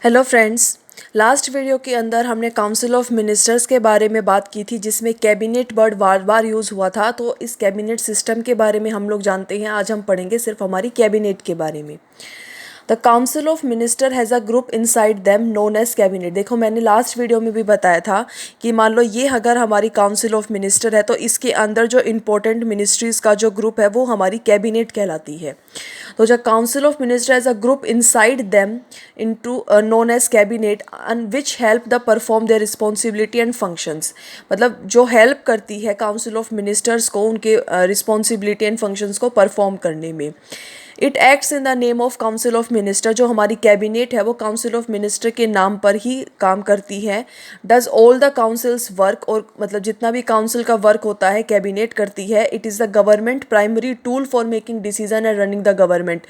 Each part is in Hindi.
Hello friends. लास्ट वीडियो के अंदर हमने काउंसिल ऑफ मिनिस्टर्स के बारे में बात की थी जिसमें कैबिनेट वर्ड बार बार यूज़ हुआ था। तो इस कैबिनेट सिस्टम के बारे में हम लोग जानते हैं। आज हम पढ़ेंगे सिर्फ हमारी कैबिनेट के बारे में। The council of minister has a group inside them known as cabinet. देखो मैंने लास्ट वीडियो में भी बताया था कि मान लो ये अगर हमारी काउंसिल ऑफ मिनिस्टर है तो इसके अंदर जो इंपॉर्टेंट मिनिस्ट्रीज़ का जो ग्रुप है वो हमारी कैबिनेट कहलाती है। तो जो council of minister as a group inside them into known as cabinet and which help the perform their responsibility and functions. मतलब जो हेल्प करती है काउंसिल ऑफ मिनिस्टर्स को उनके रिस्पॉन्सिबिलिटी एंड फंक्शंस को परफॉर्म करने में। It acts in the name of council of minister. जो हमारी कैबिनेट है वो काउंसिल ऑफ मिनिस्टर के नाम पर ही काम करती है। Does all the councils work, और मतलब जितना भी काउंसिल का वर्क होता है कैबिनेट करती है। It is the government primary tool for making decision and running the government.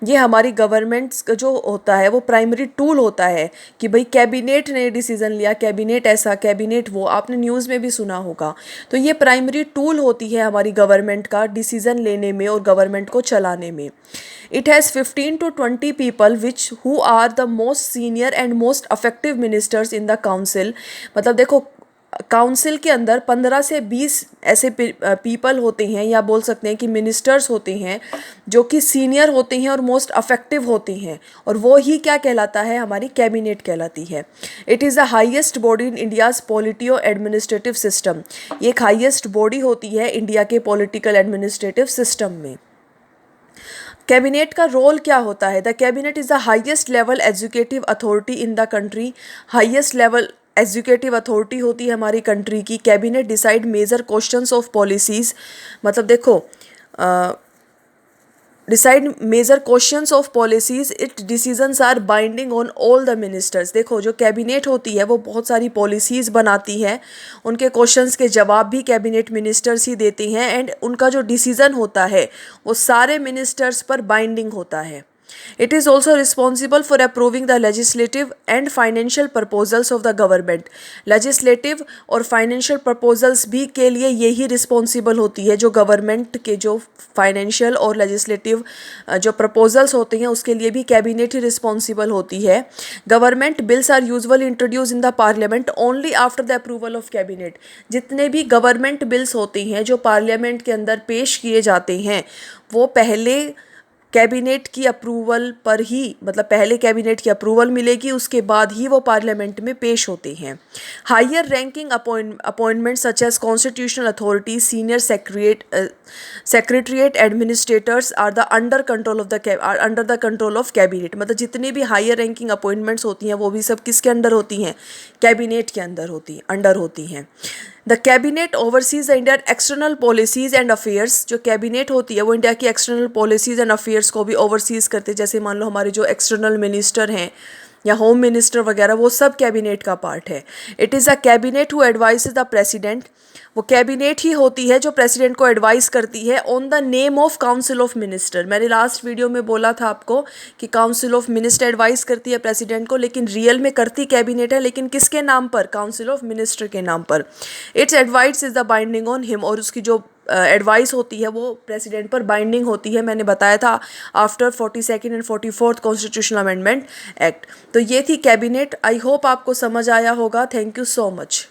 ये हमारी गवर्नमेंट का जो होता है वो प्राइमरी टूल होता है कि भाई कैबिनेट ने डिसीजन लिया, कैबिनेट ऐसा, कैबिनेट वो, आपने न्यूज़ में भी सुना होगा। तो ये प्राइमरी टूल होती है हमारी गवर्नमेंट का डिसीजन लेने में और गवर्नमेंट को चलाने में। It has 15 to 20 people who are the most senior and most effective ministers in the council। मतलब देखो काउंसिल के अंदर 15 से 20 ऐसे पीपल होते हैं या बोल सकते हैं कि मिनिस्टर्स होते हैं जो कि सीनियर होते हैं और मोस्ट अफेक्टिव होते हैं, और वो ही क्या कहलाता है, हमारी कैबिनेट कहलाती है। It is the highest body in India's politico administrative system. ये एक हाईएस्ट बॉडी होती है इंडिया के पॉलिटिकल एडमिनिस्ट्रेटिव सिस्टम में। कैबिनेट का रोल क्या होता है? The cabinet is the highest level educative authority in the country. Highest level educative authority होती है हमारी कंट्री की। Cabinet decide major questions of policies. मतलब देखो decide major questions of policies. It decisions are binding on all the ministers. देखो जो कैबिनेट होती है वो बहुत सारी पॉलिसीज़ बनाती है, उनके क्वेश्चंस के जवाब भी कैबिनेट मिनिस्टर्स ही देते हैं, एंड उनका जो डिसीजन होता है वो सारे मिनिस्टर्स पर बाइंडिंग होता है। It is also responsible for approving the legislative and financial proposals of the government। legislative और financial proposals भी के लिए यही responsible होती है। जो गवर्नमेंट के जो फाइनेंशियल और लेजिस्लेटिव जो प्रपोजल्स होते हैं उसके लिए भी कैबिनेट ही रिस्पॉन्सिबल होती है। Government bills are usually introduce in the parliament only after the approval of cabinet. जितने भी गवर्नमेंट बिल्स होते हैं जो पार्लियामेंट के अंदर पेश किए जाते हैं वो पहले कैबिनेट की अप्रूवल पर ही, मतलब पहले कैबिनेट की अप्रूवल मिलेगी उसके बाद ही वो पार्लियामेंट में पेश होते हैं। Higher ranking appointment such as constitutional authority, senior secretariat administrators are the under the control of cabinet. मतलब जितनी भी हायर रैंकिंग अपॉइंटमेंट्स होती हैं वो भी सब किसके अंडर होती हैं? कैबिनेट के अंदर होती हैं। The cabinet overseas the Indian external policies and affairs. जो कैबिनेट होती है वो इंडिया की एक्सटर्नल पॉलिसीज़ एंड अफेयर्स को भी ओवरसीज करते हैं। जैसे मान लो हमारे जो एक्सटर्नल मिनिस्टर हैं या होम मिनिस्टर वगैरह, वो सब कैबिनेट का पार्ट है। It is a cabinet who advices the president. वो कैबिनेट ही होती है जो प्रेसिडेंट को एडवाइस करती है on the name of council of minister. मैंने लास्ट वीडियो में बोला था आपको कि काउंसिल ऑफ मिनिस्टर एडवाइस करती है प्रेसिडेंट को, लेकिन रियल में करती कैबिनेट है, लेकिन किसके नाम पर? काउंसिल ऑफ मिनिस्टर के नाम पर। It's advice is the binding on him. और उसकी जो एडवाइस होती है वो प्रेसिडेंट पर बाइंडिंग होती है। मैंने बताया था after 42nd and 44th constitutional amendment act. तो ये थी कैबिनेट। आई होप आपको समझ आया होगा। Thank you so much.